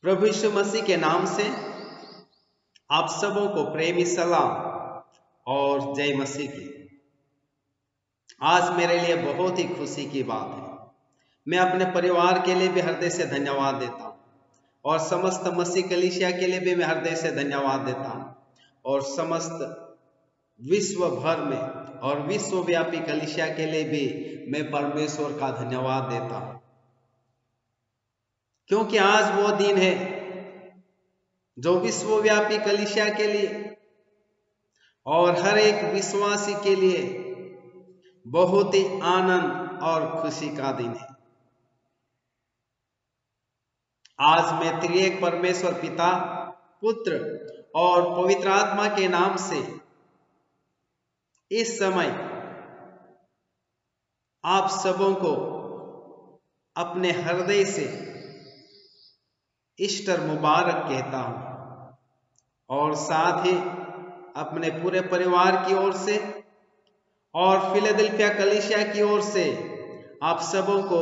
प्रभु यीशु मसीह के नाम से आप सबों को प्रेमी सलाम और जय मसीह की। आज मेरे लिए बहुत ही खुशी की बात है। मैं अपने परिवार के लिए भी हृदय से धन्यवाद देता हूँ और समस्त मसीह कलीसिया के लिए भी मैं हृदय से धन्यवाद देता हूँ और समस्त विश्व भर में और विश्वव्यापी कलीसिया के लिए भी मैं परमेश्वर का धन्यवाद देता हूँ, क्योंकि आज वो दिन है जो विश्वव्यापी कलीसिया के लिए और हर एक विश्वासी के लिए बहुत ही आनंद और खुशी का दिन है। आज मैं त्रिएक परमेश्वर पिता, पुत्र और पवित्र आत्मा के नाम से इस समय आप सबों को अपने हृदय से ईस्टर मुबारक कहता हूं और साथ ही अपने पूरे परिवार की ओर से और फिलाडेल्फिया कलीसिया की ओर से आप सबों को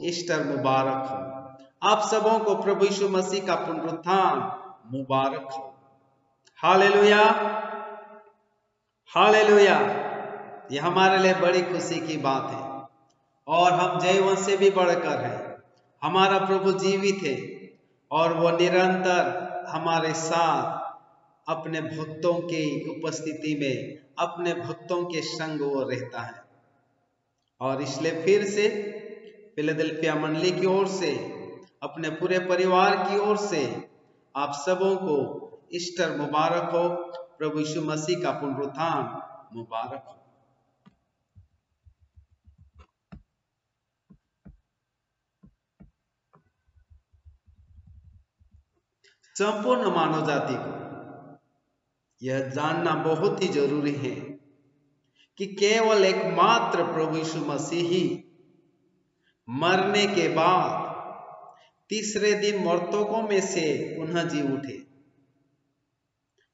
ईस्टर मुबारक हो। आप सबों को प्रभु यीशु मसीह का पुनरुत्थान मुबारक हो। Hallelujah, hallelujah. यह हमारे लिए बड़ी खुशी की बात है और हम जयवंश से भी बढ़कर हैं। हमारा प्रभु जीवित है और वो निरंतर हमारे साथ अपने भक्तों की उपस्थिति में, अपने भक्तों के संग वो रहता है। और इसलिए फिर से फिलाडेल्फिया मंडली की ओर से, अपने पूरे परिवार की ओर से आप सबों को ईस्टर मुबारक हो। प्रभु यीशु मसीह का पुनरुत्थान मुबारक हो। संपूर्ण मानव जाति को यह जानना बहुत ही जरूरी है कि केवल एकमात्र प्रभु यीशु मसीह ही मरने के बाद तीसरे दिन मर्तकों में से पुनः जी उठे।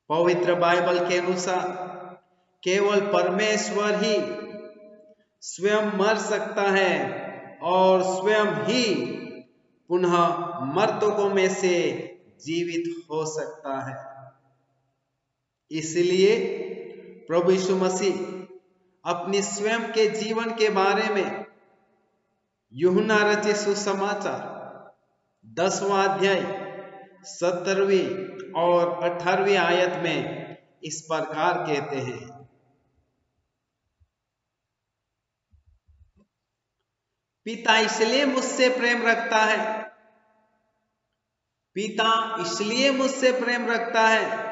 पवित्र बाइबल के अनुसार केवल परमेश्वर ही स्वयं मर सकता है और स्वयं ही पुनः मर्तकों में से जीवित हो सकता है। इसलिए प्रभु यीशु मसीह अपनी स्वयं के जीवन के बारे में यूहन्ना रचित सुसमाचार 10वां अध्याय 17वीं और 18वीं आयत में इस प्रकार कहते हैं, पिता इसलिए मुझसे प्रेम रखता है, पिता इसलिए मुझसे प्रेम रखता है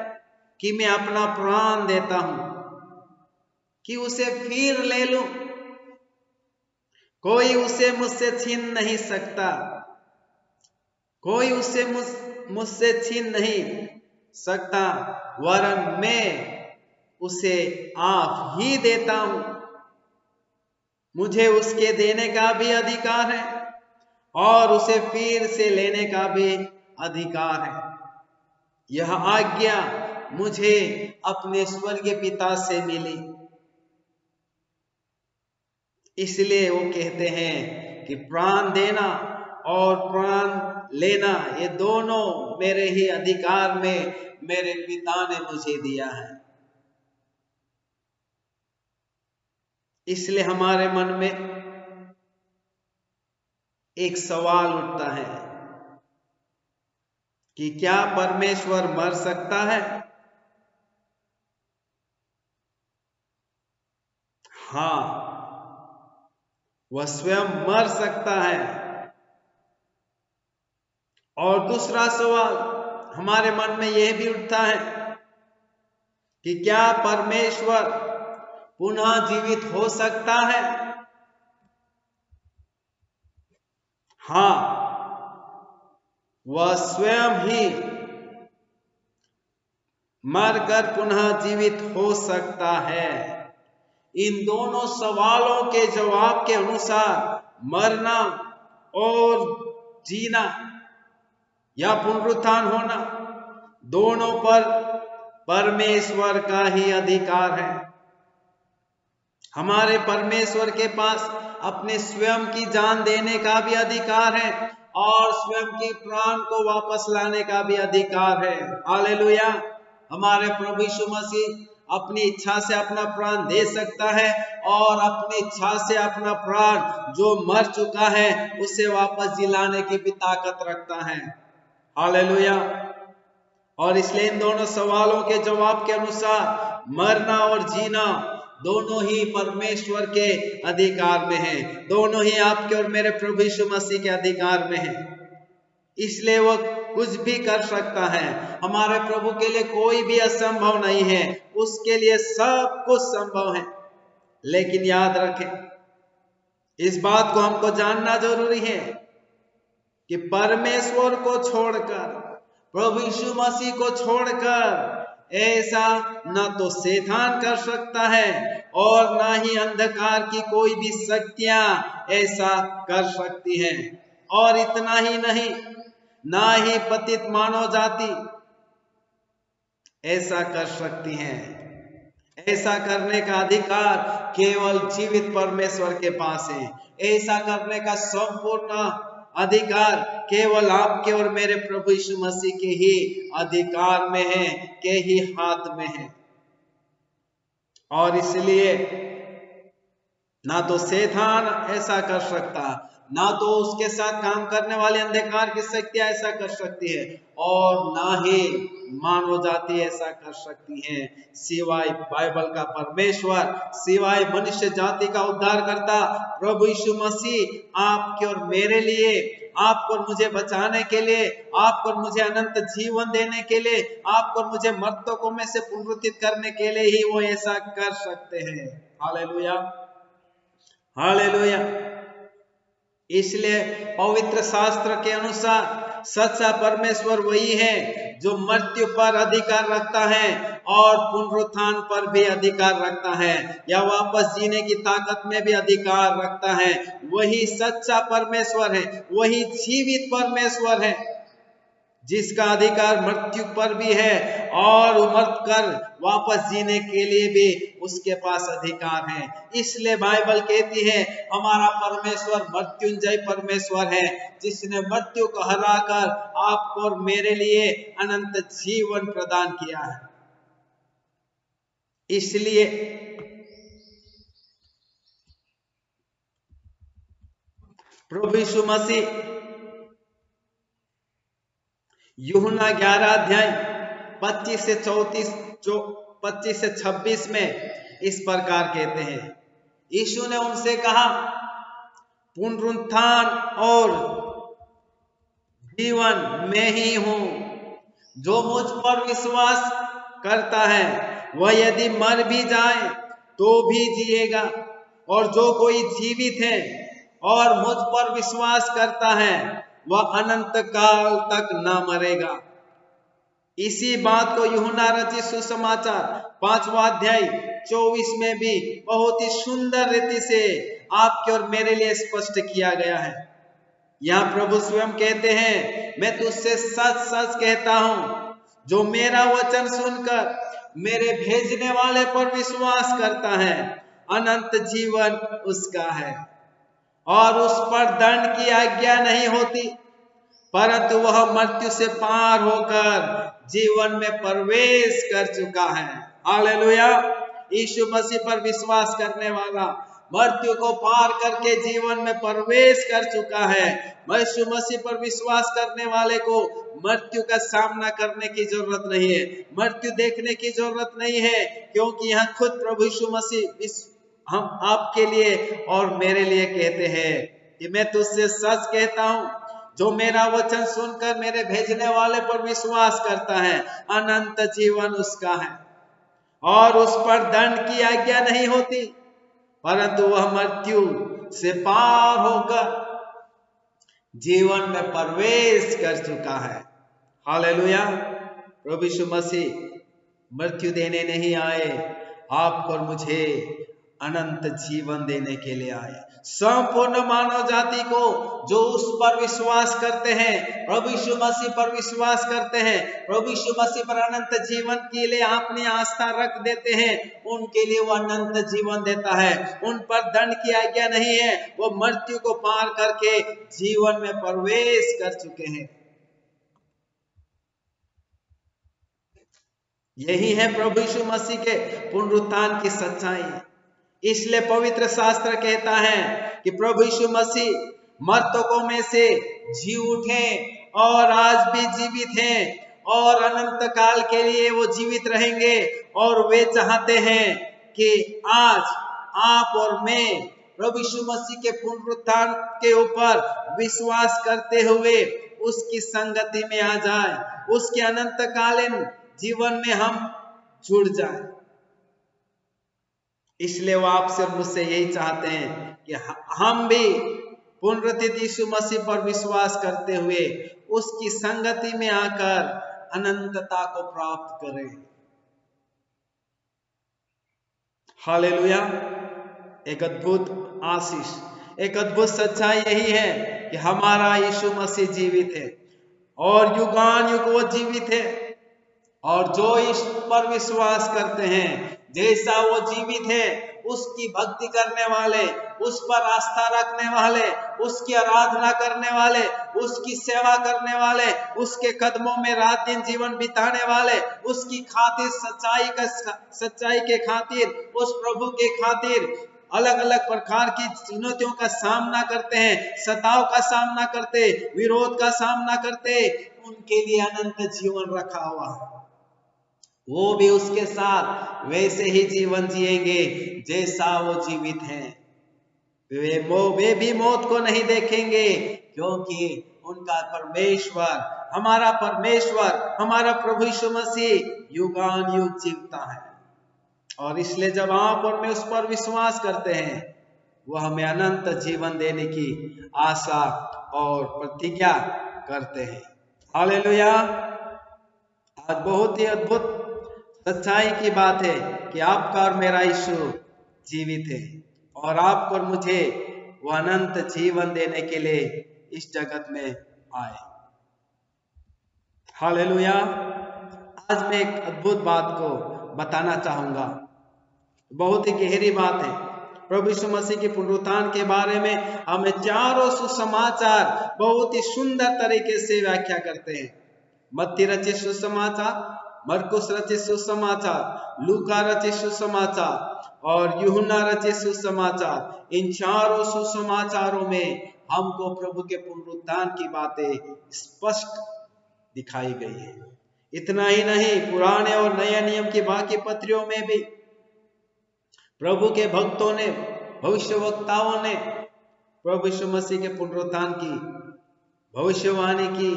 कि मैं अपना प्राण देता हूं कि उसे फिर ले लूं। कोई उसे मुझसे छीन नहीं सकता, कोई उसे मुझसे छीन नहीं सकता, वरन मैं उसे आप ही देता हूं। मुझे उसके देने का भी अधिकार है और उसे फिर से लेने का भी अधिकार है। यह आज्ञा मुझे अपने स्वर्गीय पिता से मिली। इसलिए वो कहते हैं कि प्राण देना और प्राण लेना ये दोनों मेरे ही अधिकार में मेरे पिता ने मुझे दिया है। इसलिए हमारे मन में एक सवाल उठता है कि क्या परमेश्वर मर सकता है? हाँ, वह स्वयं मर सकता है। और दूसरा सवाल हमारे मन में यह भी उठता है कि क्या परमेश्वर पुनः जीवित हो सकता है? हाँ, वह स्वयं ही मरकर पुनः जीवित हो सकता है। इन दोनों सवालों के जवाब के अनुसार मरना और जीना या पुनरुत्थान होना, दोनों पर परमेश्वर का ही अधिकार है। हमारे परमेश्वर के पास अपने स्वयं की जान देने का भी अधिकार है और स्वयं के प्राण को वापस लाने का भी अधिकार है। हालेलुया। हमारे प्रभु यीशु मसीह अपनी इच्छा से अपना प्राण दे सकता है और अपनी इच्छा से अपना प्राण जो मर चुका है उसे वापस जिलाने की भी ताकत रखता है। हालेलुया। और इसलिए इन दोनों सवालों के जवाब के अनुसार मरना और जीना दोनों ही परमेश्वर के अधिकार में है, दोनों ही आपके और मेरे प्रभु यीशु मसीह के अधिकार में है। इसलिए वह कुछ भी कर सकता है। हमारे प्रभु के लिए कोई भी असंभव नहीं है, उसके लिए सब कुछ संभव है। लेकिन याद रखें, इस बात को हमको जानना जरूरी है कि परमेश्वर को छोड़कर, प्रभु यीशु मसीह को छोड़कर ऐसा ना तो शैतान कर सकता है और ना ही अंधकार की कोई भी शक्तियां ऐसा कर सकती हैं। और इतना ही नहीं, ना ही पतित मानव जाति ऐसा कर सकती हैं। ऐसा करने का अधिकार केवल जीवित परमेश्वर के पास है। ऐसा करने का संपूर्ण अधिकार केवल आपके और मेरे प्रभु यीशु मसीह के ही अधिकार में है, के ही हाथ में है। और इसलिए ना तो शैतान ऐसा कर सकता, ना तो उसके साथ काम करने वाले अंधकार की शक्तियां ऐसा कर सकती है, और ना ही मानव जाति ऐसा कर सकती है, सिवाय बाइबल का परमेश्वर, सिवाय मनुष्य जाति का उद्धार करता प्रभु यीशु मसीह आपके और मेरे लिए, आपको और मुझे बचाने के लिए, आपको और मुझे अनंत जीवन देने के लिए, आपको और मुझे मृतकों में से पुनरुत्थित करने के लिए ही वो ऐसा कर सकते हैं। Hallelujah, hallelujah. इसलिए पवित्र शास्त्र के अनुसार सच्चा परमेश्वर वही है जो मृत्यु पर अधिकार रखता है और पुनरुत्थान पर भी अधिकार रखता है, या वापस जीने की ताकत में भी अधिकार रखता है। वही सच्चा परमेश्वर है, वही जीवित परमेश्वर है जिसका अधिकार मृत्यु पर भी है और मर कर वापस जीने के लिए भी उसके पास अधिकार है। इसलिए बाइबल कहती है हमारा परमेश्वर मृत्युंजय परमेश्वर है, जिसने मृत्यु को हराकर आपको और मेरे लिए अनंत जीवन प्रदान किया है। इसलिए प्रभु यीशु मसीह यूहन्ना 11 अध्याय 25 से 26 में इस प्रकार कहते हैं, यीशु ने उनसे कहा, पुनरुत्थान और जीवन मैं ही हूं, जो मुझ पर विश्वास करता है वह यदि मर भी जाए तो भी जिएगा, और जो कोई जीवित है और मुझ पर विश्वास करता है वह अनंत काल तक न मरेगा। इसी बात को यूहन्ना रचित सुसमाचार 5वां अध्याय 24 में भी बहुत ही सुंदर रीति से आपके और मेरे लिए स्पष्ट किया गया है। यहाँ प्रभु स्वयं कहते हैं, मैं तुझसे सच सच कहता हूं, जो मेरा वचन सुनकर मेरे भेजने वाले पर विश्वास करता है अनंत जीवन उसका है, और उस पर दंड की आज्ञा नहीं होती, परंतु वह मृत्यु से पार होकर जीवन में प्रवेश कर चुका है। हालेलुया। यीशु मसीह पर विश्वास करने वाला मृत्यु को पार करके जीवन में प्रवेश कर चुका है। यीशु मसीह पर विश्वास करने वाले को मृत्यु का सामना करने की जरूरत नहीं है, मृत्यु देखने की जरूरत नहीं है, क्योंकि यहाँ खुद प्रभु यीशु मसीह हम आपके लिए और मेरे लिए कहते हैं कि मैं तुझसे सच कहता हूं, जो मेरा वचन सुनकर मेरे भेजने वाले पर विश्वास करता है अनंत जीवन उसका है, और उस पर दंड की आज्ञा नहीं होती, परंतु वह मृत्यु से पार होकर जीवन में प्रवेश कर चुका है। हालेलुया। प्रभु यीशु मसीह मृत्यु देने नहीं आए, आपको और मुझे अनंत जीवन देने के लिए आए। संपूर्ण मानव जाति को जो उस पर विश्वास करते हैं, प्रभु यीशु मसीह पर विश्वास करते हैं, प्रभु यीशु मसीह पर अनंत जीवन के लिए अपनी आस्था रख देते हैं, उनके लिए वो अनंत जीवन देता है। उन पर दंड की आज्ञा नहीं है, वो मृत्यु को पार करके जीवन में प्रवेश कर चुके हैं। यही है प्रभु यीशु मसीह के पुनरुत्थान की सच्चाई। इसलिए पवित्र शास्त्र कहता है कि प्रभु यीशु मसीह मृतकों में से जी उठे और आज भी जीवित हैं और अनंत काल के लिए वो जीवित रहेंगे। और वे चाहते हैं कि आज आप और मैं प्रभु यीशु मसीह के पुनरुत्थान के ऊपर विश्वास करते हुए उसकी संगति में आ जाए, उसके अनंतकालीन जीवन में हम जुड़ जाएं। इसलिए वो आपसे और मुझसे यही चाहते हैं कि हम भी पुनरुत्थित यीशु मसीह पर विश्वास करते हुए उसकी संगति में आकर अनंतता को प्राप्त करें। हालेलुया। एक अद्भुत आशीष, एक अद्भुत सच्चाई यही है कि हमारा यीशु मसीह जीवित है और युगान युग वो जीवित है। और जो इस पर विश्वास करते हैं, जैसा वो जीवित है, उसकी भक्ति करने वाले, उस पर आस्था रखने वाले, उसकी आराधना करने वाले, उसकी सेवा करने वाले, उसके कदमों में रात दिन जीवन बिताने वाले, उसकी खातिर सच्चाई के खातिर, उस प्रभु के खातिर अलग अलग प्रकार की चुनौतियों का सामना करते हैं, सताव का सामना करते, विरोध का सामना करते, उनके लिए अनंत जीवन रखा हुआ है। वो भी उसके साथ वैसे ही जीवन जिएंगे जैसा वो जीवित हैं। वे भी मौत को नहीं देखेंगे, क्योंकि उनका परमेश्वर, हमारा प्रभु यीशु मसीह युगान युग जीवता है। और इसलिए जब आप और मैं उस पर विश्वास करते हैं, वो हमें अनंत जीवन देने की आशा और प्रतिज्ञा करते हैं। हालेलुया। आज बहुत ही अद्भुत सच्चाई की बात है कि आपका और मेरा यीशु जीवित है और आपको और मुझे वो अनंत जीवन देने के लिए इस जगत में आए। हालेलुया। आज मैं एक अद्भुत बात को बताना चाहूंगा, बहुत ही गहरी बात है। प्रभु यीशु मसीह के पुनरुत्थान के बारे में हमें चारों सुसमाचार बहुत ही सुंदर तरीके से व्याख्या करते हैं। मत्ती रचित सुसमाचार, मरकुस रचित सुसमाचार, लूका रचित सुसमाचार और यूहन्ना रचित सुसमाचार। इन चारों सुसमाचारों में हमको प्रभु के पुनरुत्थान की बातें स्पष्ट दिखाई गई है। इतना ही नहीं, पुराने और नए नियम की बाकी पत्रियों में भी प्रभु के भक्तों ने, भविष्यवक्ताओं ने प्रभु यीशु मसीह के पुनरुत्थान की भविष्यवाणी की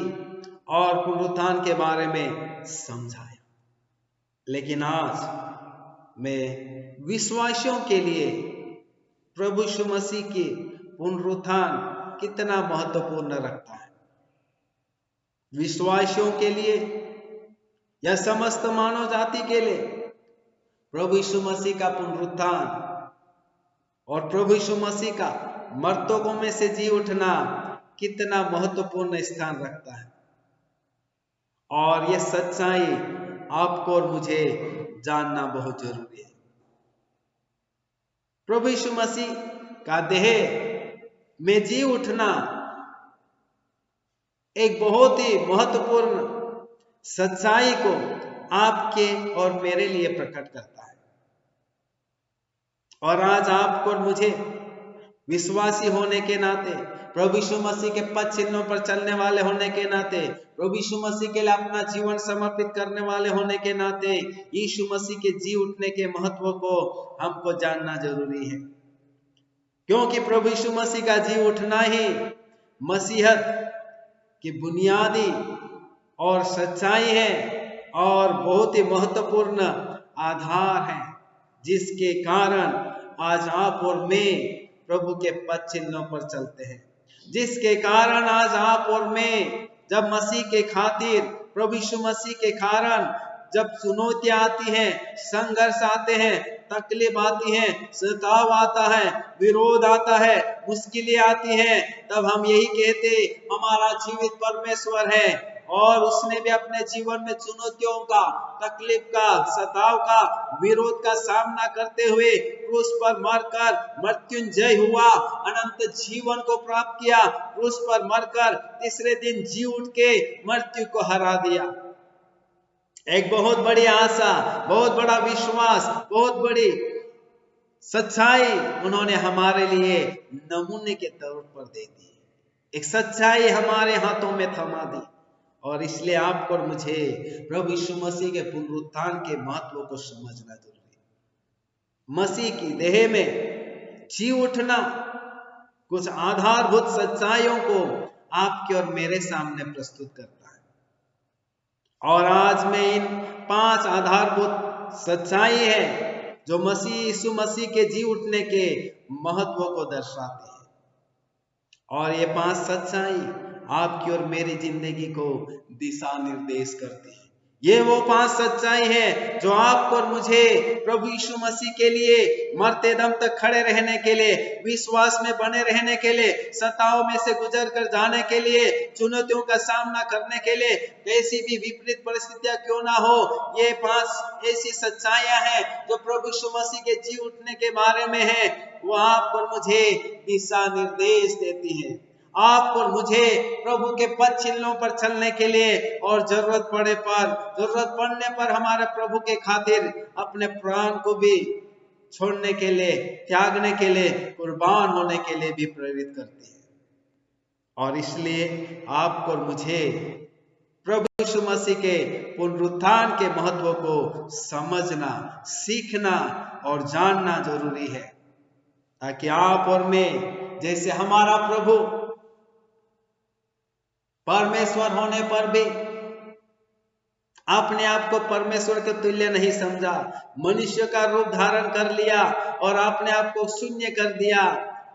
और पुनरुत्थान के बारे में समझाया। लेकिन आज मैं विश्वासियों के लिए प्रभु यीशु मसीह की पुनरुत्थान कितना महत्वपूर्ण रखता है, विश्वासियों के लिए या समस्त मानव जाति के लिए प्रभु यीशु मसीह का पुनरुत्थान और प्रभु यीशु मसीह का मृतकों में से जी उठना कितना महत्वपूर्ण स्थान रखता है। और यह सच्चाई आपको और मुझे जानना बहुत जरूरी है। प्रभु यीशु मसीह का देह में जी उठना एक बहुत ही महत्वपूर्ण सच्चाई को आपके और मेरे लिए प्रकट करता है। और आज आपको और मुझे विश्वासी होने के नाते, प्रभु यीशु मसीह के पद चिन्हों पर चलने वाले होने के नाते, प्रभु यीशु मसीह के लिए अपना जीवन समर्पित करने वाले होने के नाते, यीशु मसीह के जी उठने के महत्व को हमको जानना जरूरी है। क्योंकि प्रभु यीशु मसीह का जी उठना ही मसीहत की बुनियादी और सच्चाई है और बहुत ही महत्वपूर्ण आधार है, जिसके कारण आज आप और मैं प्रभु के पद चिन्हों पर चलते हैं, जिसके कारण आज आप और मैं जब मसीह के खातिर, प्रभु यीशु मसीह के कारण जब चुनौतियां आती हैं, संघर्ष आते हैं, तकलीफ आती है, सताव आता है, विरोध आता है, मुश्किलें आती हैं, तब हम यही कहते हमारा जीवित परमेश्वर है और उसने भी अपने जीवन में चुनौतियों का, तकलीफ का, सताव का, विरोध का सामना करते हुए क्रूस पर मरकर मृत्युंजय हुआ, अनंत जीवन को प्राप्त किया, क्रूस पर मरकर तीसरे दिन जी उठ के मृत्यु को हरा दिया। एक बहुत बड़ी आशा, बहुत बड़ा विश्वास, बहुत बड़ी सच्चाई उन्होंने हमारे लिए नमूने के तौर पर दे दी। एक सच्चाई हमारे हाथों में थमा दी और इसलिए आपको और मुझे प्रभु यीशु मसीह के पुनरुत्थान के महत्व को समझना जरूरी है। मसीह की देह में जी उठना कुछ आधारभूत सच्चाइयों को आपके और मेरे सामने प्रस्तुत करता है और आज मैं इन 5 आधारभूत सच्चाई है जो मसीह यीशु मसीह के जी उठने के महत्व को दर्शाते हैं और ये 5 सच्चाई आपकी और मेरी जिंदगी को दिशा निर्देश करती है। ये वो 5 सच्चाई है जो आपको और मुझे प्रभु यीशु मसीह के लिए मरते दम तक खड़े रहने के लिए, विश्वास में बने रहने के लिए, सताव में से गुजर कर जाने के लिए, चुनौतियों का सामना करने के लिए, कैसी भी विपरीत परिस्थितियां क्यों ना हो, ये 5 ऐसी सच्चाइयां हैं जो प्रभु यीशु मसीह के जी उठने के बारे में है। वो आपको और मुझे दिशा निर्देश देती है, आपको और मुझे प्रभु के पद चिन्हों पर चलने के लिए और जरूरत पड़ने पर हमारे प्रभु के खातिर अपने प्राण को भी छोड़ने के लिए, त्यागने के लिए, कुर्बान होने के लिए भी प्रेरित करती है। और इसलिए आपको और मुझे प्रभु यीशु मसीह के पुनरुत्थान के महत्व को समझना, सीखना और जानना जरूरी है ताकि आप और मैं, जैसे हमारा प्रभु परमेश्वर होने पर भी अपने आप को परमेश्वर के तुल्य नहीं समझा, मनुष्य का रूप धारण कर लिया और अपने आप को शून्य कर दिया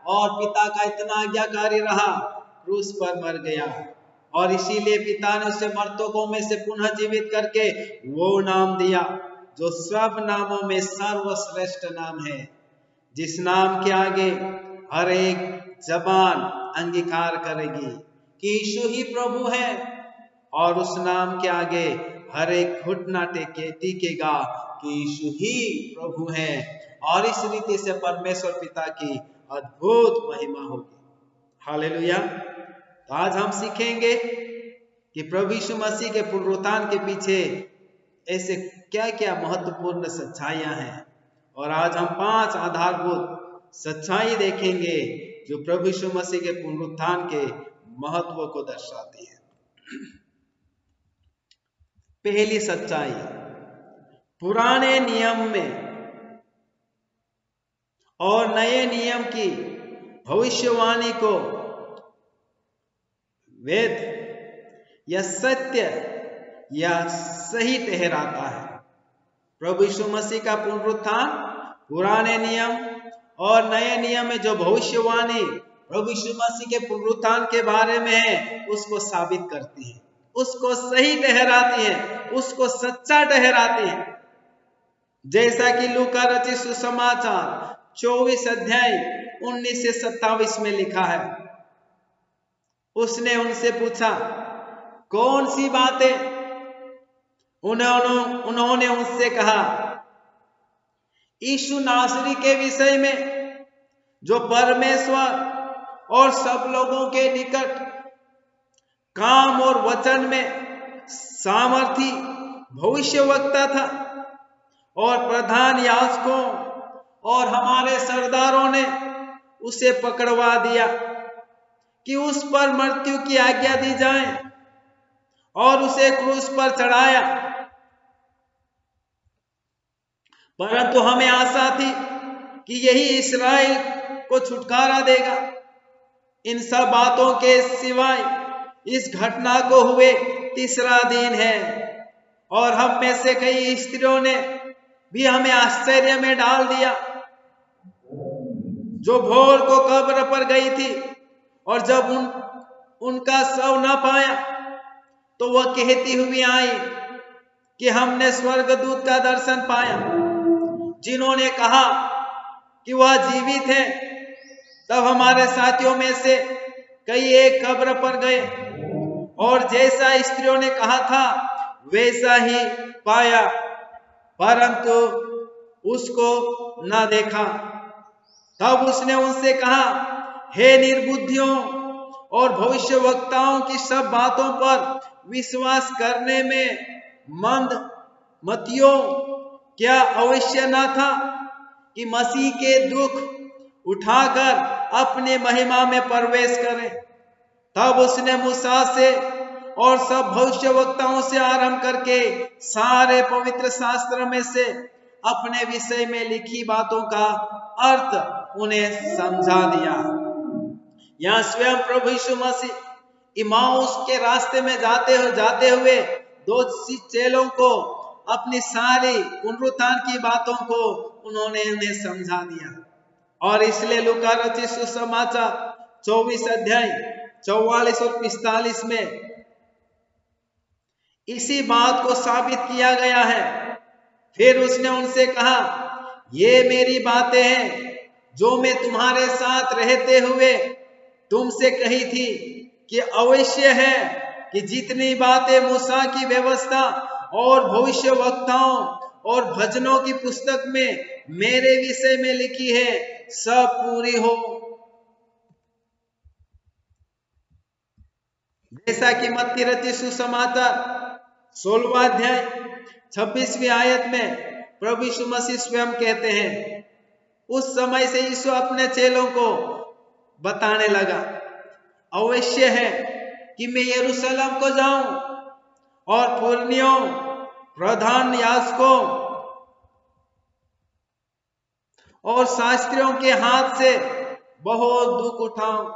और पिता का इतना आज्ञाकारी रहा, क्रूस पर मर गया और इसीलिए पिता ने उसे मर्तकों में से पुनः जीवित करके वो नाम दिया जो सब नामों में सर्वश्रेष्ठ नाम है, जिस नाम के आगे हर एक जबान अंगीकार करेगी कि यीशु ही प्रभु है और उस नाम के आगे हर एक घुटना टेकेगा कि यीशु ही प्रभु है और इस रीति से परमेश्वर पिता की अद्भुत महिमा होगी। हालेलुया। तो आज हम सीखेंगे कि प्रभु यीशु मसीह के पुनरुत्थान के पीछे ऐसे क्या क्या महत्वपूर्ण सच्चाइयां हैं और आज हम 5 आधारभूत सच्चाई देखेंगे जो प्रभु यीशु मसीह के पुनरुत्थान के महत्व को दर्शाती है। पहली सच्चाई, पुराने नियम में और नए नियम की भविष्यवाणी को वेद या सत्य या सही ठहराता है। प्रभु यीशु मसीह का पुनरुत्थान पुराने नियम और नए नियम में जो भविष्यवाणी प्रभु यीशु मसीह के पुनरुत्थान के बारे में है उसको साबित करती है, उसको सही ठहराती है, उसको सच्चा ठहराती है। जैसा कि लूका रचित सुसमाचार 24 अध्याय 19 से 27 में लिखा है, उसने उनसे पूछा कौन सी बातें? उन्होंने उससे कहा यीशु नासरी के विषय में जो परमेश्वर और सब लोगों के निकट काम और वचन में सामर्थी भविष्यवक्ता था और प्रधान याजकों और हमारे सरदारों ने उसे पकड़वा दिया कि उस पर मृत्यु की आज्ञा दी जाए और उसे क्रूस पर चढ़ाया। परंतु हमें आशा थी कि यही इस्राएल को छुटकारा देगा। इन सब बातों के सिवाय इस घटना को हुए 3रा दिन है और हम में से कई स्त्रियों ने भी हमें आश्चर्य में डाल दिया, जो भोर को कब्र पर गई थी और जब उनका शव न पाया तो वह कहती हुई आई कि हमने स्वर्गदूत का दर्शन पाया जिन्होंने कहा कि वह जीवित है। तब हमारे साथियों में से कई एक कब्र पर गए और जैसा स्त्रियों ने कहा था वैसा ही पाया, परंतु उसको न देखा। तब उसने उनसे कहा, हे निर्बुद्धियों और भविष्यवक्ताओं की सब बातों पर विश्वास करने में मंद मतियों, क्या अवश्य न था कि मसीह के दुख उठाकर अपने महिमा में प्रवेश करें। तब उसने मूसा से और सब भविष्यवक्ताओं से आरंभ करके सारे पवित्र शास्त्र में से अपने विषय में लिखी बातों का अर्थ उन्हें समझा दिया। यहाँ स्वयं प्रभु यीशु मसीह इमाउस के रास्ते में जाते हुए दो चेलों को अपनी सारी पुनरुत्थान की बातों को उन्होंने उन्हें समझा दिया। और इसलिए लूका रचित सुसमाचार 24 अध्याय 44 और 45 में इसी बात को साबित किया गया है। फिर उसने उनसे कहा, ये मेरी बातें हैं जो मैं तुम्हारे साथ रहते हुए तुमसे कही थी कि अवश्य है कि जितनी बातें मूसा की व्यवस्था और भविष्यवक्ताओं और भजनों की पुस्तक में मेरे विषय में लिखी है सब पूरी हो। जैसा कि मत्ती रचित सुसमाचार 16वां अध्याय 26वीं आयत में प्रभु यीशु मसीह स्वयं कहते हैं, उस समय से यीशु अपने चेलों को बताने लगा, अवश्य है कि मैं यरूशलेम को जाऊं और पुरनियों, प्रधान याजकों और शास्त्रियों के हाथ से बहुत दुख उठाऊं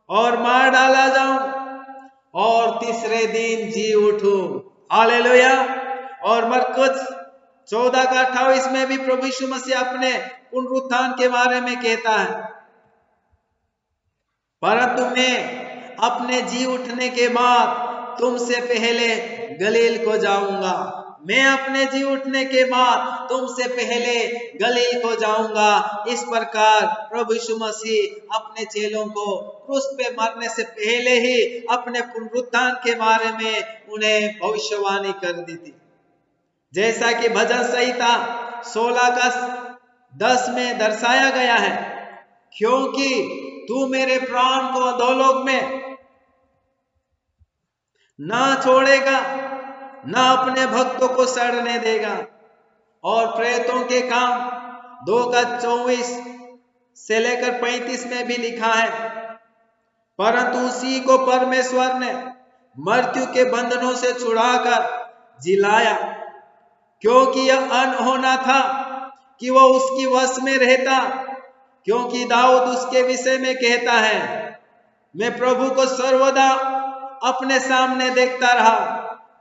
और मार डाला जाऊं और तीसरे दिन जी उठूं। हालेलुया। और मरकुस 14:28 में भी प्रभु यीशु मसीह अपने पुनरुत्थान के बारे में कहता है, परंतु मैं अपने जी उठने के बाद तुमसे पहले गलील को जाऊंगा। मैं अपने जी उठने के बाद तुमसे पहले गलील को जाऊंगा। इस प्रकार प्रभु यीशु मसीह अपने चेलों को क्रूस पे मरने से पहले ही अपने पुनरुत्थान के बारे में उन्हें भविष्यवाणी कर दी थी। जैसा कि भजन संहिता 16:10 में दर्शाया गया है, क्योंकि तू मेरे प्राण को अधोलोक में ना छोड़ेगा, ना अपने भक्तों को सड़ने देगा। और प्रेतों के काम 2:24 से लेकर 35 में भी लिखा है, परंतु उसी को परमेश्वर ने मृत्यु के बंधनों से छुड़ाकर जिलाया, क्योंकि यह अनहोना था कि वह उसकी वश में रहता। क्योंकि दाऊद उसके विषय में कहता है, मैं प्रभु को सर्वदा अपने सामने देखता रहा,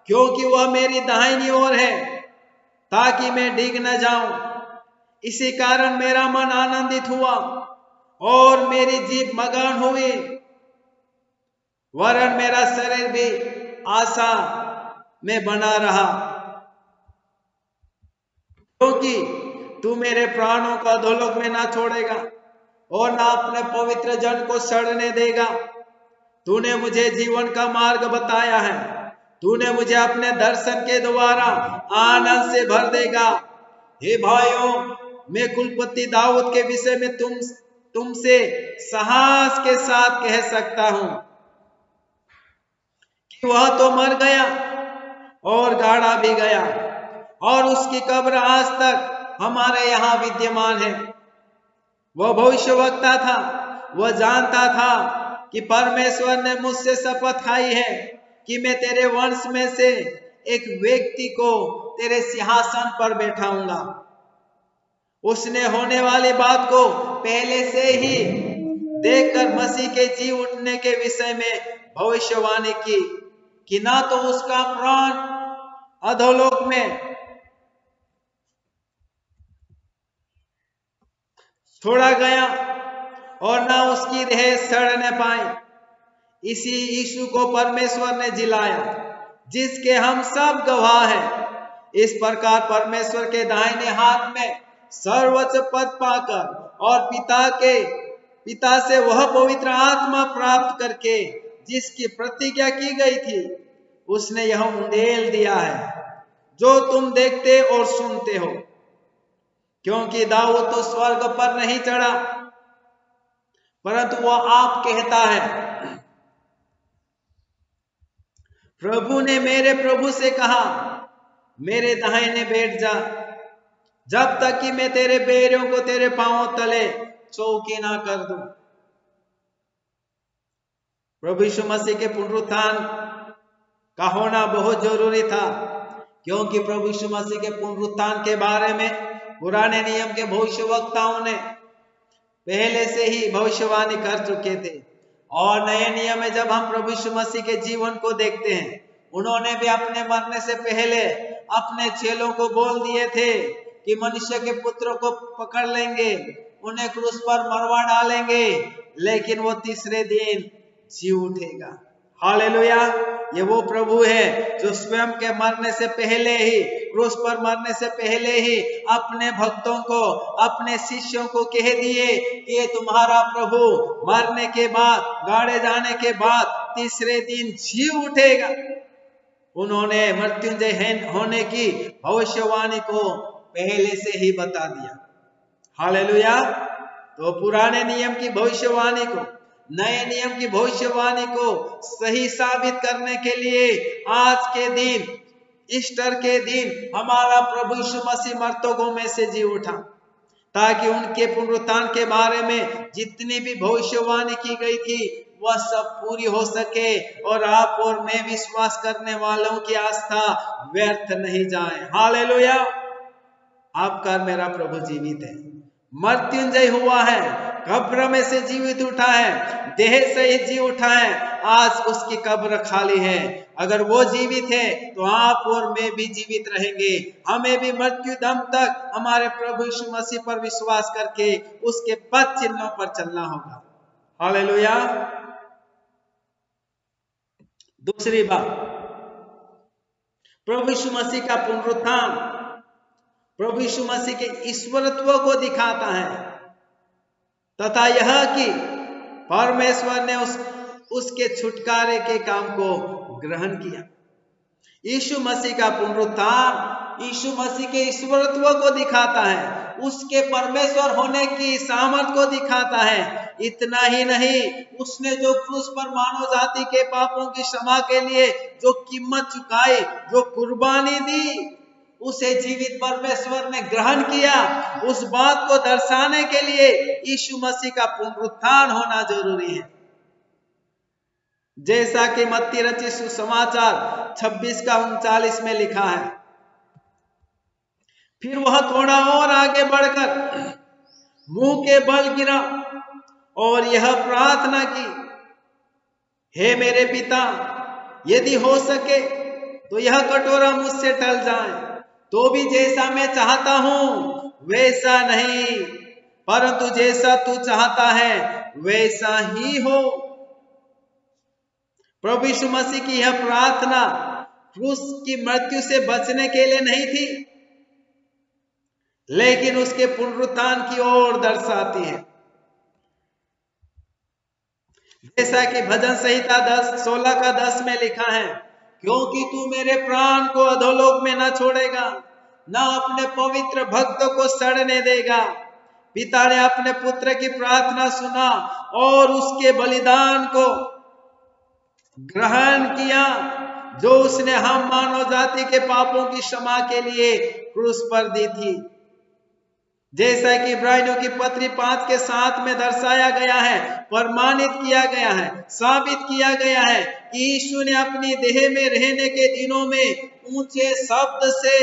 क्योंकि वह मेरी दाहिनी ओर है ताकि मैं डिग न जाऊं। इसी कारण मेरा मन आनंदित हुआ और मेरी जीभ मगन हुई, वरन मेरा शरीर भी आशा में बना रहा, क्योंकि तू मेरे प्राणों को अधोलोक में ना छोड़ेगा और ना अपने पवित्र जन को सड़ने देगा। तूने मुझे जीवन का मार्ग बताया है, तूने मुझे अपने दर्शन के द्वारा आनंद से भर देगा। हे भाइयों, मैं कुलपति दाऊद के विषय में तुमसे साहस के साथ कह सकता हूं कि वह तो मर गया और गाड़ा भी गया और उसकी कब्र आज तक हमारे यहाँ विद्यमान है। वह भविष्यवक्ता था, वह जानता था कि परमेश्वर ने मुझसे शपथ खाई है कि मैं तेरे वंश में से एक व्यक्ति को तेरे सिंहासन पर बैठाऊंगा। उसने होने वाली बात को पहले से ही देखकर मसीह के जी उठने के विषय में भविष्यवाणी की कि ना तो उसका प्राण अधोलोक में छोड़ा गया और ना उसकी देह सड़ न पाई। इसी यीशु को परमेश्वर ने जिलाया, जिसके हम सब गवाह हैं। इस प्रकार परमेश्वर के दाहिने हाथ में सर्वोच्च पद पाकर और पिता से वह पवित्र आत्मा प्राप्त करके जिसकी प्रतिज्ञा की गई थी, उसने यह उंडेल दिया है जो तुम देखते और सुनते हो। क्योंकि दाऊद तो स्वर्ग पर नहीं चढ़ा, परंतु वह आप कहता है, प्रभु ने मेरे प्रभु से कहा, मेरे दाहिने बैठ जा, जब तक कि मैं तेरे बैरियों को तेरे पांवों तले चौकी ना कर दूं। प्रभु यीशु मसीह के पुनरुत्थान का होना बहुत जरूरी था, क्योंकि प्रभु यीशु मसीह के पुनरुत्थान के बारे में पुराने नियम के भविष्यवक्ताओं ने पहले से ही भविष्यवाणी कर चुके थे। और नए नियम में जब हम प्रभु यीशु मसीह के जीवन को देखते हैं, उन्होंने भी अपने मरने से पहले अपने चेलों को बोल दिए थे कि मनुष्य के पुत्र को पकड़ लेंगे, उन्हें क्रूस पर मरवा डालेंगे, लेकिन वो तीसरे दिन जी उठेगा। हालेलुया। ये वो प्रभु है जो स्वयं के मरने से पहले ही, क्रूस पर मरने से पहले ही अपने भक्तों को, अपने शिष्यों को कह दिए कि ये तुम्हारा प्रभु मरने के बाद, गाड़े जाने के बाद तीसरे दिन जी उठेगा। उन्होंने मृत्युंजय होने की भविष्यवाणी को पहले से ही बता दिया। हालेलुया। तो पुराने नियम की भविष्यवाणी को, नए नियम की भविष्यवाणी को सही साबित करने के लिए आज के दिन, ईस्टर के दिन, हमारा प्रभु यीशु मसीह मर्तों में से जी उठा, ताकि उनके पुनरुत्थान के बारे में जितनी भी भविष्यवाणी की गई थी वह सब पूरी हो सके और आप और मैं विश्वास करने वालों की आस्था व्यर्थ नहीं जाए। हालेलुया। आपका मेरा प्रभु जीवित है, मृत्युंजय हुआ है, कब्र में से जीवित उठा है, देह सहित जी उठा है। आज उसकी कब्र खाली है। अगर वो जीवित है तो आप और मैं भी जीवित रहेंगे। हमें भी मृत्यु दम तक हमारे प्रभु यीशु मसीह पर विश्वास करके उसके पद चिन्हों पर चलना होगा। हालेलुया। दूसरी बात, प्रभु यीशु मसीह का पुनरुत्थान प्रभु यीशु मसीह के ईश्वरत्व को दिखाता है, तथा यह कि परमेश्वर ने उसके छुटकारे के काम को ग्रहण किया। यीशु मसीह का पुनरुत्थान यीशु मसीह के ईश्वरत्व को दिखाता है, उसके परमेश्वर होने की सामर्थ को दिखाता है। इतना ही नहीं, उसने जो क्रूस पर मानव जाति के पापों की क्षमा के लिए जो कीमत चुकाई, जो कुर्बानी दी, उसे जीवित परमेश्वर ने ग्रहण किया। उस बात को दर्शाने के लिए यीशु मसीह का पुनरुत्थान होना जरूरी है। जैसा कि मत्ती रचित सुसमाचार 26:39 में लिखा है, फिर वह थोड़ा और आगे बढ़कर मुंह के बल गिरा और यह प्रार्थना की, हे मेरे पिता, यदि हो सके तो यह कटोरा मुझसे टल जाए, तो भी जैसा मैं चाहता हूं वैसा नहीं, परंतु जैसा तू चाहता है वैसा ही हो। प्रभु यीशु मसीह की यह प्रार्थना क्रूस की मृत्यु से बचने के लिए नहीं थी, लेकिन उसके पुनरुत्थान की ओर दर्शाती है। जैसा कि भजन संहिता 16:10 में लिखा है, क्योंकि तू मेरे प्राण को अधोलोक में न छोड़ेगा, न अपने पवित्र भक्त को सड़ने देगा। पिता ने अपने पुत्र की प्रार्थना सुना और उसके बलिदान को ग्रहण किया, जो उसने हम मानव जाति के पापों की क्षमा के लिए क्रूस पर दी थी। जैसा कि इब्रानियों की पत्री 5:7 में दर्शाया गया है, प्रमाणित किया गया है, साबित किया गया है कि यीशु ने अपनी देह में रहने के दिनों में ऊंचे शब्द से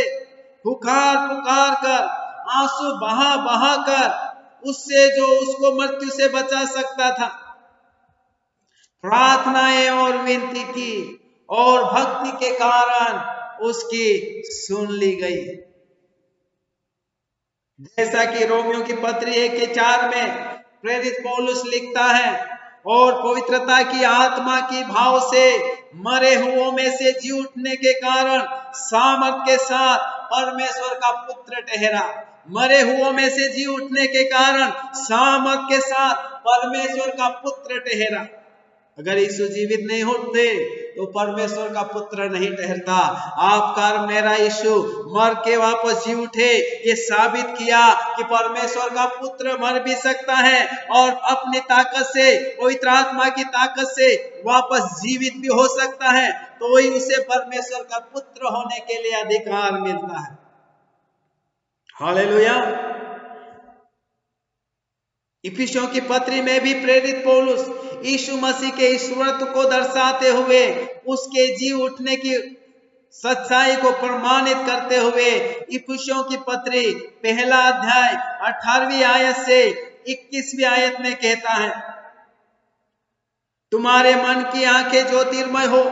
पुकार पुकार कर, आंसू बहा बहा कर उससे जो उसको मृत्यु से बचा सकता था, प्रार्थनाएं और विनती की, और भक्ति के कारण उसकी सुन ली गई। जैसा कि रोमियों की पत्री 1:4 में प्रेरित पौलुस लिखता है, और पवित्रता की आत्मा की भाव से मरे हुओं में से जी उठने के कारण सामर्थ के साथ परमेश्वर का पुत्र ठहरा। मरे हुओं में से जी उठने के कारण सामर्थ के साथ परमेश्वर का पुत्र ठहरा। अगर यीशु जीवित नहीं होते तो परमेश्वर का पुत्र नहीं ठहरता। आपका और मेरा यीशु मर के वापस जी उठे, ये साबित किया कि परमेश्वर का पुत्र मर भी सकता है और अपनी ताकत से, पवित्र आत्मा की ताकत से वापस जीवित भी हो सकता है। तो वही उसे परमेश्वर का पुत्र होने के लिए अधिकार मिलता है। हालेलुया। इफिसियों की पत्री में भी प्रेरित पौलुस यीशु मसीह के ईश्वरत्व को दर्शाते हुए उसके जी उठने की सच्चाई को प्रमाणित करते हुए इफिसियों की पत्री पहला अध्याय 18वीं आयत से 21वीं आयत में कहता है, तुम्हारे मन की आंखें ज्योतिर्मय हो,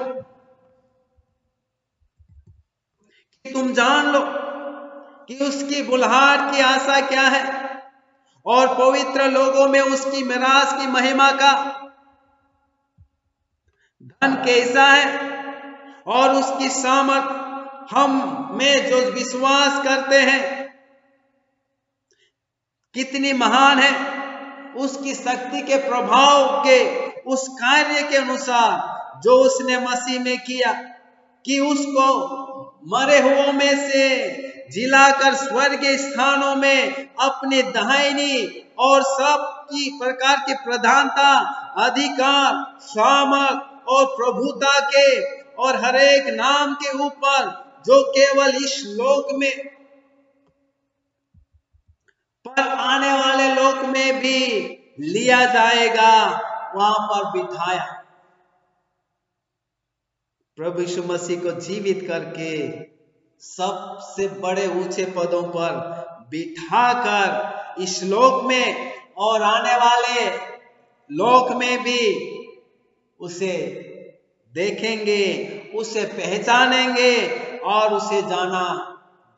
तुम जान लो कि उसकी बुलाहट की आशा क्या है और पवित्र लोगों में उसकी मिरास की महिमा का धन कैसा है और उसकी सामर्थ हम में जो विश्वास करते हैं कितनी महान है। उसकी शक्ति के प्रभाव के उस कार्य के अनुसार जो उसने मसीह में किया कि उसको मरे हुओं में से जिलाकर स्वर्गीय स्थानों में अपनी दाहिनी और सब की प्रकार की प्रधानता, अधिकार, सामर्थ और प्रभुता के और हर एक नाम के ऊपर जो केवल इस लोक में पर आने वाले लोक में भी लिया जाएगा, वहां पर बिठाया। प्रभु यीशु मसीह को जीवित करके सबसे बड़े ऊंचे पदों पर बिठाकर इस लोक में और आने वाले लोक में भी उसे देखेंगे, उसे पहचानेंगे और उसे जाना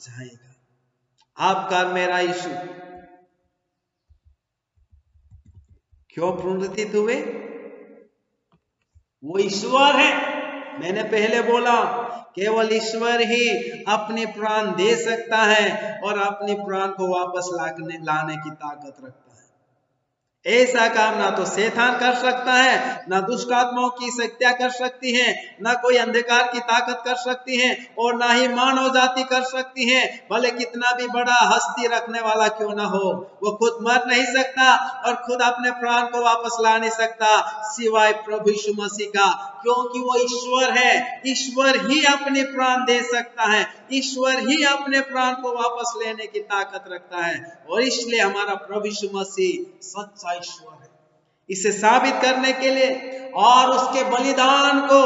जाएगा। आपका मेरा यीशु क्यों पुनरुत्थित हुए? वो ईश्वर है। मैंने पहले बोला केवल ईश्वर ही अपने प्राण दे सकता है और अपने प्राण को वापस लाने की ताकत रखता है। ऐसा काम ना तो शैतान कर सकता है, ना दुष्ट आत्माओं की शक्तियां कर सकती हैं, ना कोई अंधकार की ताकत कर सकती है और ना ही मानव जाति कर सकती है। भले कितना भी बड़ा हस्ती रखने वाला क्यों ना हो, वो खुद मर नहीं सकता और खुद अपने प्राण को वापस ला नहीं सकता सिवाय प्रभु यीशु मसीह का, क्योंकि वो ईश्वर है। ईश्वर ही अपने प्राण दे सकता है, ईश्वर ही अपने प्राण को वापस लेने की ताकत रखता है और इसलिए हमारा प्रभु यीशु मसीह सच्चा ईश्वर है। इसे साबित करने के लिए और उसके बलिदान को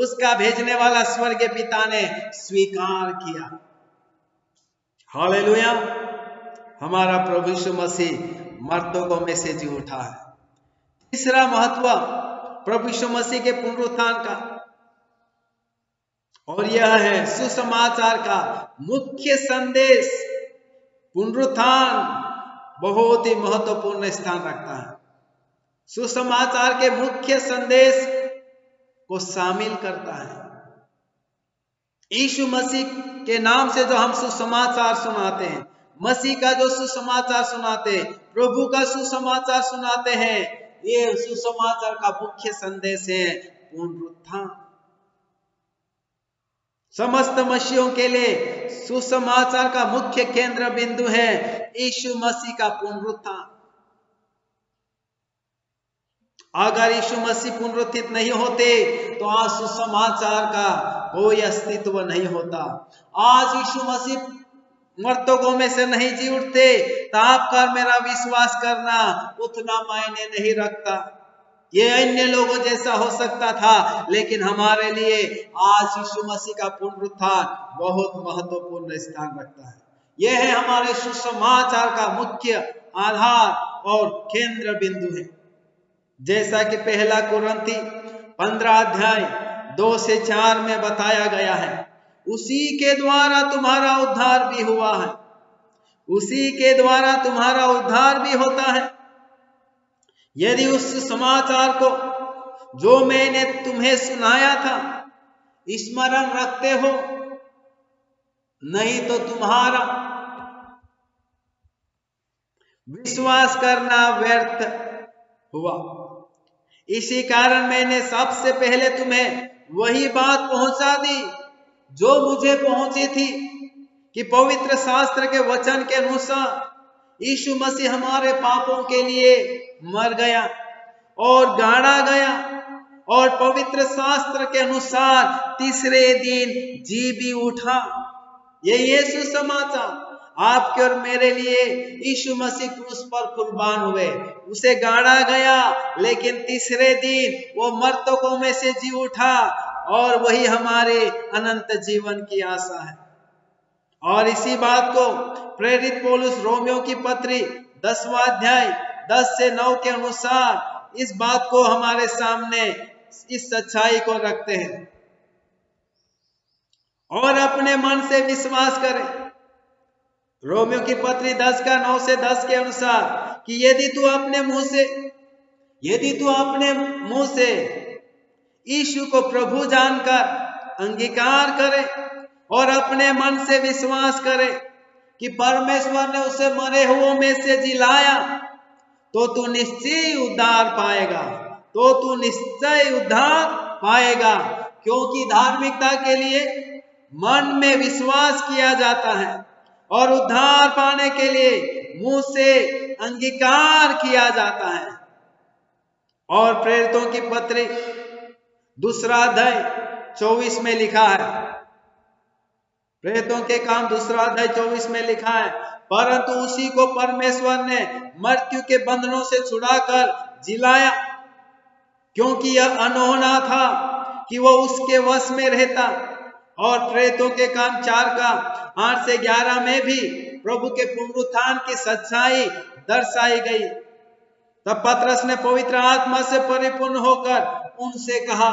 उसका भेजने वाला स्वर्गीय पिता ने स्वीकार किया। हालेलुया। हमारा प्रभु यीशु मसीह मर्दों में से जी उठा है। तीसरा महत्व प्रभु यीशु मसीह के पुनरुत्थान का, और यह है सुसमाचार का मुख्य संदेश। पुनरुत्थान बहुत ही महत्वपूर्ण स्थान रखता है। सुसमाचार के मुख्य संदेश को शामिल करता है। यीशु मसीह के नाम से जो हम सुसमाचार सुनाते हैं, मसीह का जो सुसमाचार सुनाते हैं, प्रभु का सुसमाचार सुनाते हैं, ये सुसमाचार का मुख्य संदेश है पुनरुत्थान। समस्त मसीहों के लिए सुसमाचार का मुख्य केंद्र बिंदु है यीशु मसीह का पुनरुत्थान। अगर यीशु मसीह पुनरुत्थित नहीं होते तो आज सुसमाचार का कोई अस्तित्व नहीं होता। आज यीशु मसीह मर्दों में से नहीं जी उठते तो आपका मेरा विश्वास करना उतना मायने नहीं रखता। ये अन्य लोगों जैसा हो सकता था, लेकिन हमारे लिए आज यीशु मसीह का पुनरुत्थान बहुत महत्वपूर्ण स्थान रखता है। यह है हमारे सुसमाचार का मुख्य आधार और केंद्र बिंदु है। जैसा कि पहला कुरिन्थी 15 अध्याय 2 से 4 में बताया गया है, उसी के द्वारा तुम्हारा उद्धार भी हुआ है, उसी के द्वारा तुम्हारा उद्धार भी होता है। यदि उस समाचार को जो मैंने तुम्हें सुनाया था स्मरण रखते हो, नहीं तो तुम्हारा विश्वास करना व्यर्थ हुआ। इसी कारण मैंने सबसे पहले तुम्हें वही बात पहुंचा दी जो मुझे पहुंची थी, कि पवित्र शास्त्र के वचन के अनुसार यीशु मसीह हमारे पापों के लिए मर गया और गाड़ा गया, और पवित्र शास्त्र के अनुसार तीसरे दिन जी भी उठा। ये यीशु समाचार आपके और मेरे लिए। यीशु मसीह क्रूस पर कुर्बान हुए, उसे गाड़ा गया, लेकिन तीसरे दिन वो मृतकों में से जी उठा, और वही हमारे अनंत जीवन की आशा है। और इसी बात को प्रेरित पौलुस रोमियो की पत्री 10वां अध्याय 10 से 9 के अनुसार इस बात को हमारे सामने, इस सच्चाई को रखते हैं। और अपने मन से विश्वास करें, रोमियो की पत्री 10 का 9 से 10 के अनुसार, कि यदि तू अपने मुंह से यीशु को प्रभु जानकर अंगीकार करे और अपने मन से विश्वास करे कि परमेश्वर ने उसे मरे हुओं में से जिलाया, तो तू निश्चय उद्धार पाएगा। क्योंकि धार्मिकता के लिए मन में विश्वास किया जाता है, और उद्धार पाने के लिए मुंह से अंगीकार किया जाता है। और प्रेरितों की पत्री 2 अध्याय 24 में लिखा है, प्रेरितों के काम 2 अध्याय 24 में लिखा है, परंतु उसी को परमेश्वर ने मृत्यु के बंधनों से छुड़ाकर जिलाया, क्योंकि यह अनहोना था कि वह उसके वश में रहता। और प्रेरितों के काम 4 का 8 से 11 में भी प्रभु के पुनरुत्थान की सच्चाई दर्शाई गई। तब पतरस ने पवित्र आत्मा से परिपूर्ण होकर उनसे कहा,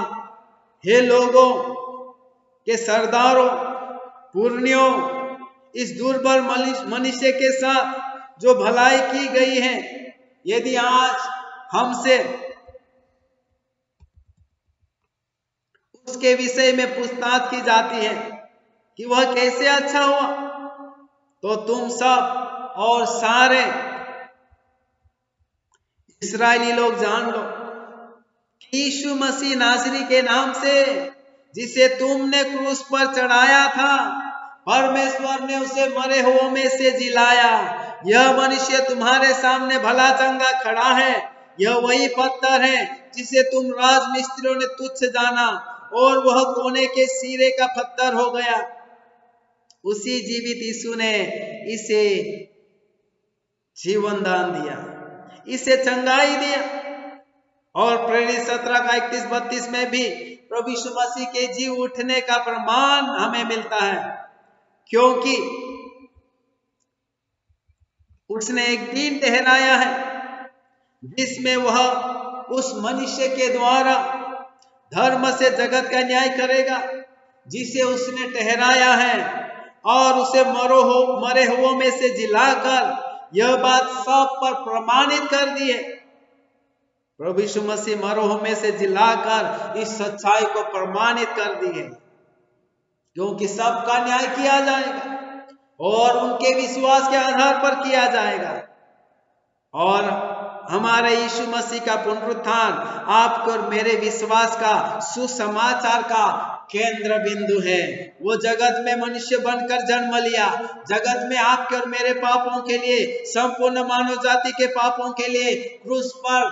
हे लोगों के सरदारों, पुरनियों, इस दुर्बल मनुष्य के साथ जो भलाई की गई है, यदि आज हमसे उसके विषय में पूछताछ की जाती है कि वह कैसे अच्छा हुआ, तो तुम सब और सारे इस्राएली लोग जान लो कि यीशु मसीह नासरी के नाम से, जिसे तुमने क्रूस पर चढ़ाया था, परमेश्वर ने उसे मरे हुओं में से जिलाया। यह मनुष्य तुम्हारे सामने भला चंगा खड़ा है। यह वही पत्थर है जिसे तुम राजमिस्त्रियों ने तुच्छ जाना, और वह कोने के सिरे का पत्थर हो गया। उसी जीवित यीशु ने इसे जीवन दान दिया, इसे चंगाई दिया। और प्रेरित 17 का 31-32 में भी प्रभु यीशु मसीह के जी उठने का प्रमाण हमें मिलता है, क्योंकि उसने एक दिन ठहराया है जिसमें वह उस मनुष्य के द्वारा धर्म से जगत का न्याय करेगा, जिसे उसने ठहराया है, और उसे मरे हुओं में से जिलाकर यह बात सब पर प्रमाणित कर दी है। प्रभु यीशु मसीह मरों में से जिलाकर इस सच्चाई को प्रमाणित कर दी है, क्योंकि सबका न्याय किया जाएगा और उनके विश्वास के आधार पर किया जाएगा। और हमारे यीशु मसीह का पुनरुत्थान आपके और मेरे विश्वास का सुसमाचार का केंद्र बिंदु है। वो जगत में मनुष्य बनकर जन्म लिया, जगत में आपके और मेरे पापों के लिए, संपूर्ण मानव जाति के पापों के लिए क्रूस पर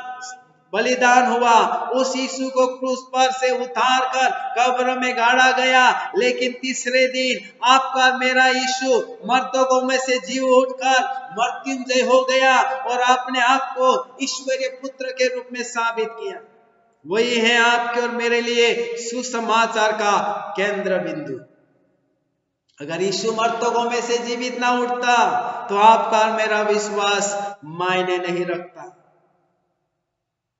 बलिदान हुआ। उस यीशु को क्रूस पर से उतार कर कब्र में गाड़ा गया, लेकिन तीसरे दिन आपका मेरा यीशु मर्तकों में से जी उठकर मृत्युंजय हो गया और अपने आप को ईश्वरीय पुत्र के रूप में साबित किया। वही है आपके और मेरे लिए सुसमाचार का केंद्र बिंदु। अगर यीशु मर्तकों में से जीवित ना उठता तो आपका और मेरा विश्वास मायने नहीं रखता।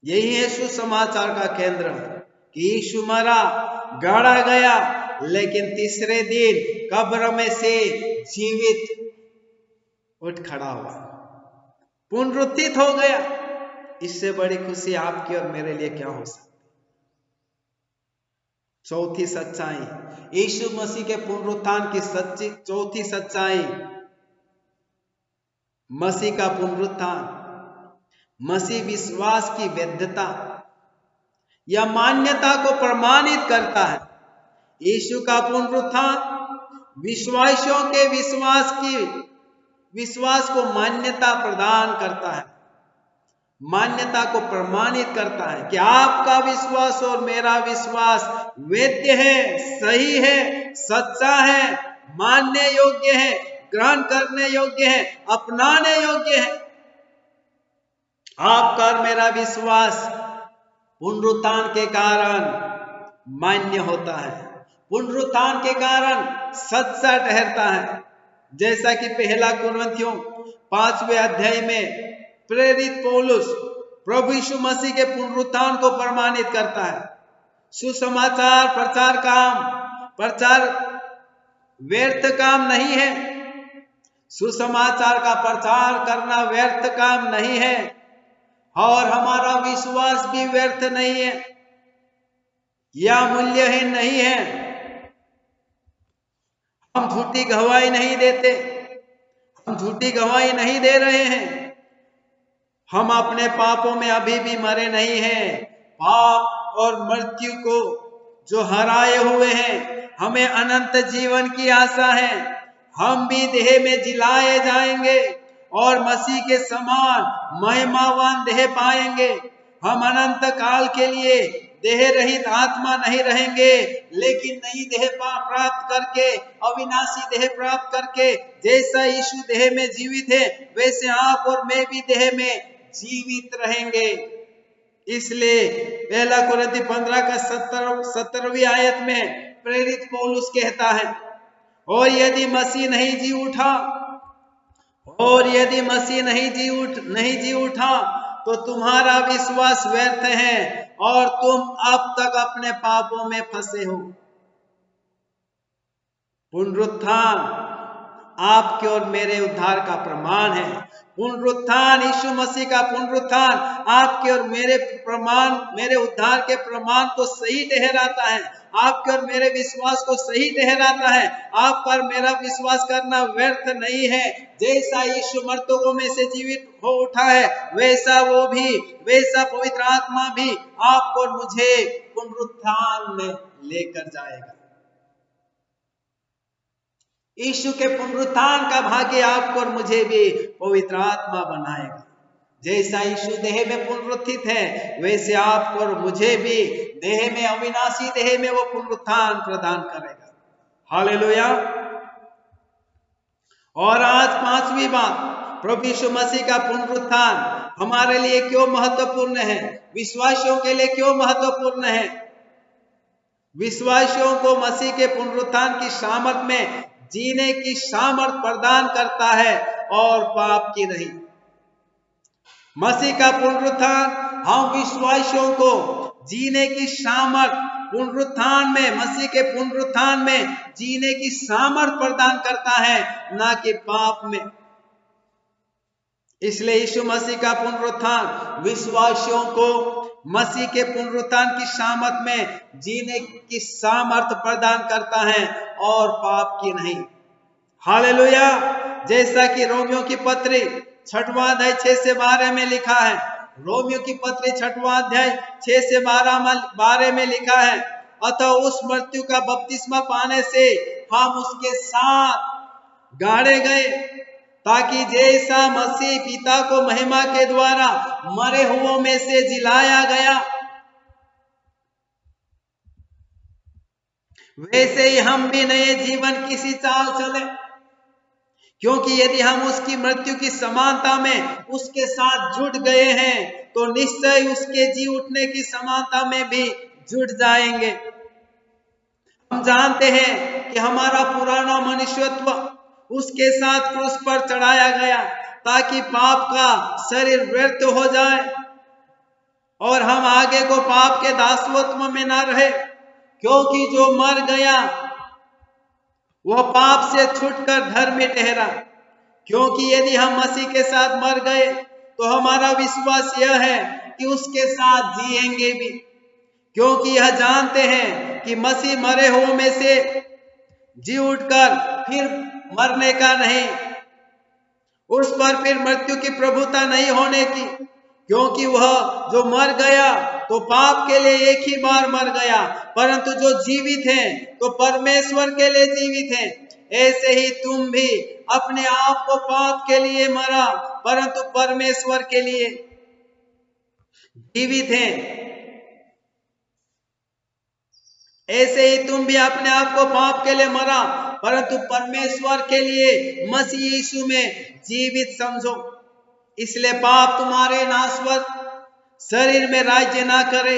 यही है सुसमाचार का केंद्र कि यीशु मरा, गाड़ा गया, लेकिन तीसरे दिन कब्र में से जीवित उठ खड़ा हुआ, पुनरुत्थित हो गया। इससे बड़ी खुशी आपकी और मेरे लिए क्या हो सकती। चौथी सच्चाई, यीशु मसीह के पुनरुत्थान की चौथी सच्चाई, मसीह का पुनरुत्थान, मसीह विश्वास की वैधता या मान्यता को प्रमाणित करता है। यीशु का पुनरुत्थान विश्वासियों के विश्वास को मान्यता प्रदान करता है, मान्यता को प्रमाणित करता है कि आपका विश्वास और मेरा विश्वास वैध है, सही है, सच्चा है, मानने योग्य है, ग्रहण करने योग्य है, अपनाने योग्य है। आपका और मेरा विश्वास पुनरुत्थान के कारण मान्य होता है, पुनरुत्थान के कारण सच्चा ठहरता है। जैसा कि पहला कुरिन्थियों 5वें अध्याय में प्रेरित पौलुस प्रभु यीशु मसीह के पुनरुत्थान को प्रमाणित करता है। सुसमाचार प्रचार व्यर्थ काम नहीं है, सुसमाचार का प्रचार करना व्यर्थ काम नहीं है, और हमारा विश्वास भी व्यर्थ नहीं है या मूल्यहीन नहीं है। हम झूठी गवाही नहीं देते, हम झूठी गवाही नहीं दे रहे हैं। हम अपने पापों में अभी भी मरे नहीं हैं। पाप और मृत्यु को जो हराए हुए हैं, हमें अनंत जीवन की आशा है। हम भी देह में जिलाए जाएंगे और मसीह के समान महिमावान देह पाएंगे। हम अनंत काल के लिए देह रहित आत्मा नहीं रहेंगे, लेकिन नई देह प्राप्त करके, अविनाशी देह प्राप्त करके, जैसा यीशु देह में जीवित है वैसे आप और मैं भी देह में जीवित रहेंगे। इसलिए पहला कुरिन्थी 15 का 17वीं आयत में प्रेरित पौलुस कहता है, और यदि मसीह नहीं जी उठा तो तुम्हारा विश्वास व्यर्थ है और तुम अब तक अपने पापों में फंसे हो। पुनरुत्थान आपके और मेरे उद्धार का प्रमाण है। पुनरुत्थान, यीशु मसीह का पुनरुत्थान आपके और मेरे उद्धार के प्रमाण को सही ठहराता है, आपके और मेरे विश्वास को सही ठहराता है। आपका और मेरा विश्वास करना व्यर्थ नहीं है। जैसा यीशु मर्तों में से जीवित हो उठा है, वैसा पवित्र आत्मा भी आपको और मुझे पुनरुत्थान में लेकर जाएगा। यीशु के पुनरुत्थान का भाग्य आपको और मुझे भी पवित्र आत्मा बनाएगा। जैसा यीशु देह में पुनरुत्थित है, वैसे आपको और मुझे भी देह में, अविनाशी देह में वो पुनरुत्थान प्रदान करेगा। हालेलुया। और आज 5वीं बात, प्रभु यीशु मसीह का पुनरुत्थान हमारे लिए क्यों महत्वपूर्ण है, विश्वासियों के लिए क्यों महत्वपूर्ण है। विश्वासियों को मसीह के पुनरुत्थान की सामर्थ में जीने की सामर्थ प्रदान करता है और पाप की नहीं। मसीह का पुनरुत्थान हम विश्वासियों को जीने की सामर्थ, पुनरुत्थान में, मसीह के पुनरुत्थान में जीने की सामर्थ प्रदान करता है, ना कि पाप में। इसलिए यीशु मसीह का पुनरुत्थान विश्वासियों को मसीह के पुनरुत्थान की सामर्थ में जीने की सामर्थ प्रदान करता है और पाप की नहीं। हालेलुया। जैसा कि रोमियो की पत्री 6वां अध्याय 6 से 12 में लिखा है, रोमियो की पत्री 6वां अध्याय 6 से 12 में लिखा है, अतः उस मृत्यु का बपतिस्मा पाने से हम उसके साथ गाड़े गए, ताकि जैसा मसीह पिता को महिमा के द्वारा मरे हुओं में से जिलाया गया, वैसे ही हम भी नए जीवन की सी चाल चले। क्योंकि यदि हम उसकी मृत्यु की समानता में उसके साथ जुड़ गए हैं, तो निश्चय उसके जी उठने की समानता में भी जुड़ जाएंगे। हम जानते हैं कि हमारा पुराना मनुष्यत्व उसके साथ क्रूस पर चढ़ाया गया, ताकि पाप का शरीर व्यर्थ हो जाए और हम आगे को पाप के दासत्व में न रहे। क्योंकि जो मर गया वह पाप से छूटकर धर्मी ठहरा। क्योंकि यदि हम मसीह के साथ मर गए, तो हमारा विश्वास यह है कि उसके साथ जिएंगे भी, क्योंकि यह जानते हैं कि मसीह मरे हुओं में से जी उठकर फिर मरने का नहीं, उस पर फिर मृत्यु की प्रभुता नहीं होने की, क्योंकि वह जो मर गया तो पाप के लिए एक ही बार मर गया, परंतु जो जीवित हैं तो परमेश्वर के लिए जीवित हैं। ऐसे ही तुम भी अपने आप को पाप के लिए मरा, परंतु परमेश्वर के लिए जीवित हैं। ऐसे ही तुम भी अपने आप को पाप के लिए मरा, परंतु परमेश्वर के लिए मसीह यीशु में जीवित समझो। इसलिए पाप तुम्हारे नासवत शरीर में राज्य ना करे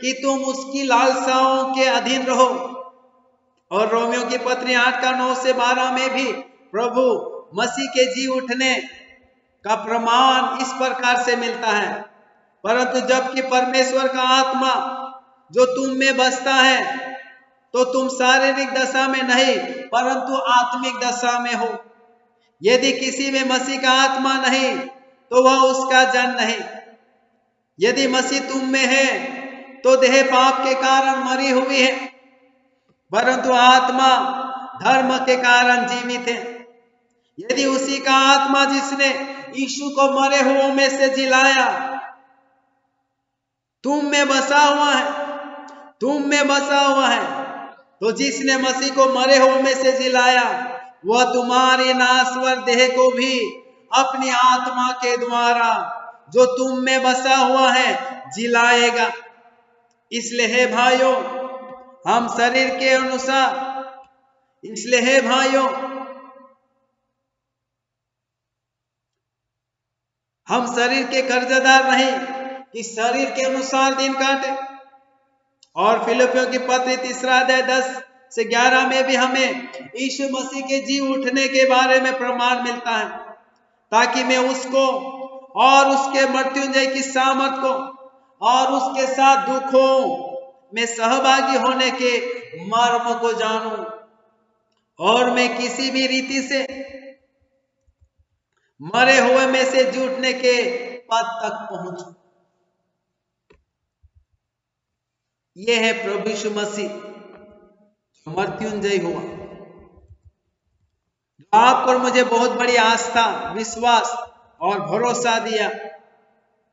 कि तुम उसकी लालसाओं के अधीन रहो। और रोमियो की पत्री 8:9-12 में भी प्रभु मसीह के जी उठने का प्रमाण इस प्रकार से मिलता है, परंतु जबकि परमेश्वर का आत्मा जो तुम में बसता है तो तुम शारीरिक दशा में नहीं परंतु आत्मिक दशा में हो। यदि किसी में मसीह का आत्मा नहीं तो वह उसका जन नहीं। यदि मसीह तुम में है तो देह पाप के कारण मरी हुई है, परंतु आत्मा धर्म के कारण जीवित है। यदि उसी का आत्मा जिसने यीशु को मरे हुओं में से जिलाया तुम में बसा हुआ है, तो जिसने मसीह को मरे हुओं में से जिलाया वह तुम्हारी नासवर देह को भी अपनी आत्मा के द्वारा जो तुम में बसा हुआ है जिलाएगा। इसलिए हे भाइयों, हम शरीर के कर्जदार नहीं कि शरीर के अनुसार दिन काटे। और फिलिपियों की पत्री 3:10-11 में भी हमें यीशु मसीह के जी उठने के बारे में प्रमाण मिलता है, ताकि मैं उसको और उसके मृत्युंजय की सामर्थ को और उसके साथ दुखों में सहभागी होने के मर्म को जानूं और मैं किसी भी रीति से मरे हुए में से जी उठने के पद तक पहुंचूं। यह है प्रभु यीशु मसीह मृत्युंजय हुआ, आप पर मुझे बहुत बड़ी आस्था, विश्वास और भरोसा दिया।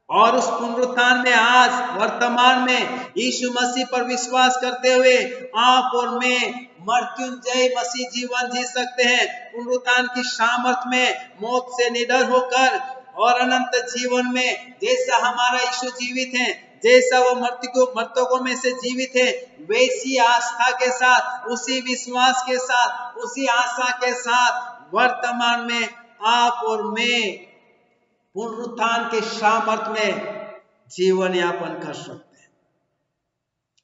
और उस पुनरुत्थान में आज वर्तमान में यीशु मसीह पर विश्वास करते हुए आप और मैं मृत्युंजय मसीह जीवन जी सकते हैं। पुनरुत्थान की सामर्थ में मौत से निडर होकर और अनंत जीवन में जैसा हमारा यीशु जीवित है, जैसा वो मृतकों में से जीवित है, वैसी आस्था के साथ, उसी विश्वास के साथ, उसी आशा के साथ वर्तमान में आप और मैं पुनरुत्थान के सामर्थ में जीवन यापन कर सकते हैं।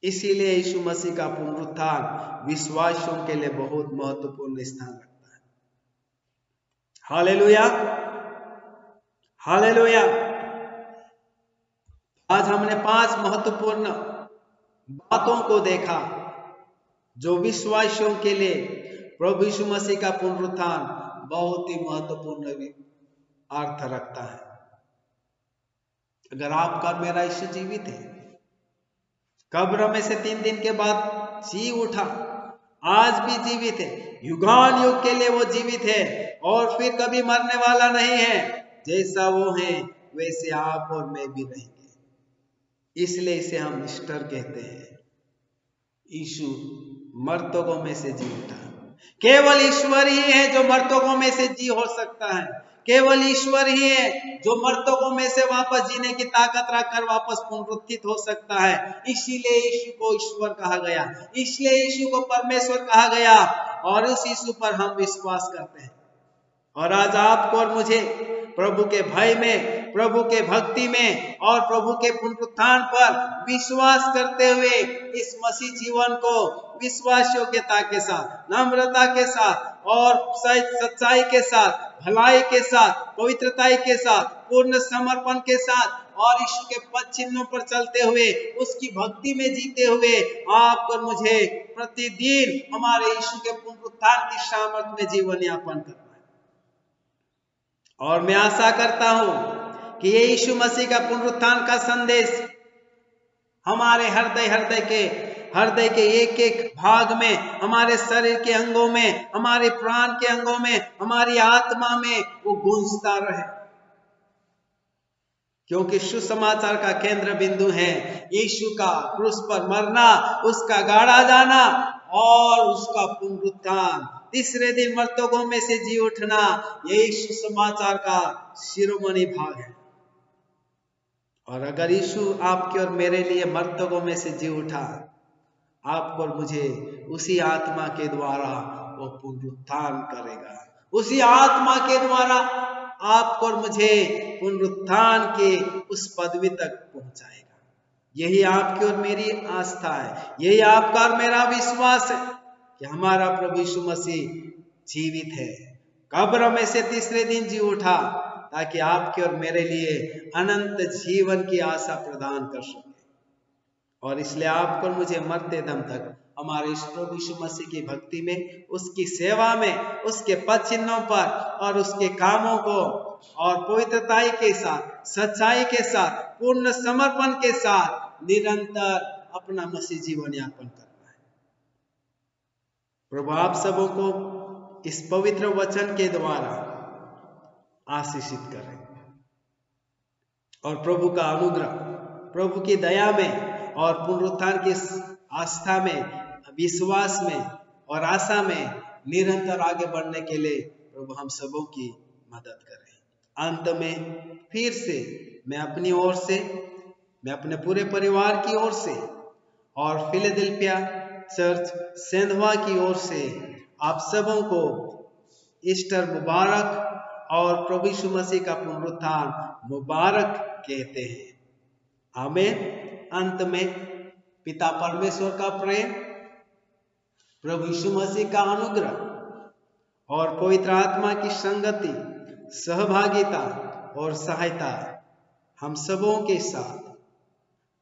इसीलिए यीशु मसीह का पुनरुत्थान विश्वासियों के लिए बहुत महत्वपूर्ण स्थान रखता है। Hallelujah, hallelujah. आज हमने 5 महत्वपूर्ण बातों को देखा जो विश्वासियों के लिए प्रभु यीशु मसीह का पुनरुत्थान बहुत ही महत्वपूर्ण अर्थ रखता है। अगर आपका और मेरा यीशु जीवित है, कब्र में से 3 दिन के बाद जी उठा, आज भी जीवित है, युगान युग के लिए वो जीवित है और फिर कभी मरने वाला नहीं है। जैसा वो है वैसे आप और मैं भी रहेंगे। इसलिए इसे हम ईस्टर कहते हैं। यीशु मर्तकों में से जी उठा। केवल ईश्वर ही है जो मर्तकों में से जी हो सकता है। केवल ईश्वर ही है जो मर्तकों में से वापस जीने की ताकत रखकर वापस पुनरुत्थित हो सकता है। इसीलिए यीशु को ईश्वर कहा गया, इसलिए यीशु को परमेश्वर कहा गया और उस यीशु पर हम विश्वास करते हैं। और आज आपको और मुझे प्रभु के भय में, प्रभु के भक्ति में और प्रभु के पुनरुत्थान पर विश्वास करते हुए इस मसीह जीवन को विश्वास योग्यता के साथ, नम्रता के साथ और सच्चाई के साथ, भलाई के साथ, पवित्रता के साथ, पूर्ण समर्पण के साथ और यीशु के पद चिन्हों पर चलते हुए, उसकी भक्ति में जीते हुए आप और मुझे प्रतिदिन हमारे यीशु के पुनरुत्थान की सामर्थ में जीवन यापन करना है। और मैं आशा करता हूं कि ये यीशु मसीह का पुनरुत्थान का संदेश हमारे हृदय के एक एक भाग में, हमारे शरीर के अंगों में, हमारे प्राण के अंगों में, हमारी आत्मा में वो गूंजता रहे। क्योंकि सुसमाचार का केंद्र बिंदु है यीशु का क्रूस पर मरना, उसका गाड़ा जाना और उसका पुनरुत्थान, तीसरे दिन मर्तकों में से जी उठना। यही सुसमाचार का शिरोमणि भाग है। और अगर यीशु आपके और मेरे लिए मर्तकों में से जी उठा, आपको और मुझे उसी आत्मा के द्वारा वो पुनरुत्थान करेगा। उसी आत्मा के द्वारा आपको और मुझे पुनरुत्थान के उस पदवी तक पहुंचाएगा। यही आपकी और मेरी आस्था है, यही आपका और मेरा विश्वास है कि हमारा प्रभु यीशु मसीह जीवित है, कब्र में से तीसरे दिन जी उठा, ताकि आपके और मेरे लिए अनंत जीवन की आशा प्रदान कर सके। और इसलिए आपको और मुझे मरते दम तक हमारे इस प्रभु यीशु मसीह की भक्ति में, उसकी सेवा में, उसके पद चिन्हों पर और उसके कामों को और पवित्रताई के साथ, सच्चाई के साथ, पूर्ण समर्पण के साथ निरंतर अपना मसीह जीवन यापन करना है। प्रभु आप सबों को इस पवित्र वचन के द्वारा आशीषित करें और प्रभु का अनुग्रह, प्रभु की दया में और पुनरुत्थान की आस्था में, विश्वास में और आशा में निरंतर आगे बढ़ने के लिए प्रभु हम सबों की मदद करें। अंत में फिर से मैं अपनी ओर से, मैं अपने पूरे परिवार की ओर से और फिलाडेल्फिया चर्च सेंधवा की ओर से आप सबों को ईस्टर मुबारक और प्रभु यीशु मसीह का पुनरुत्थान मुबारक कहते हैं। आमीन। अंत में पिता परमेश्वर का प्रेम, प्रभु यीशु मसीह का अनुग्रह और पवित्र आत्मा की संगति, सहभागिता और सहायता हम सबों के साथ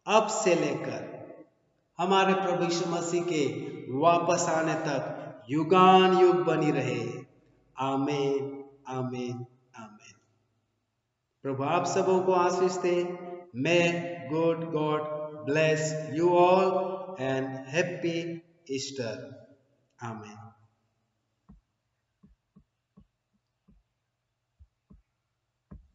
अब से लेकर हमारे प्रभु यीशु मसीह के वापस आने तक युगान युग बनी रहे। आमीन, आमीन, आमीन। प्रभु आप सबों को आशीष दे। May good God bless you all and happy Easter. Amen.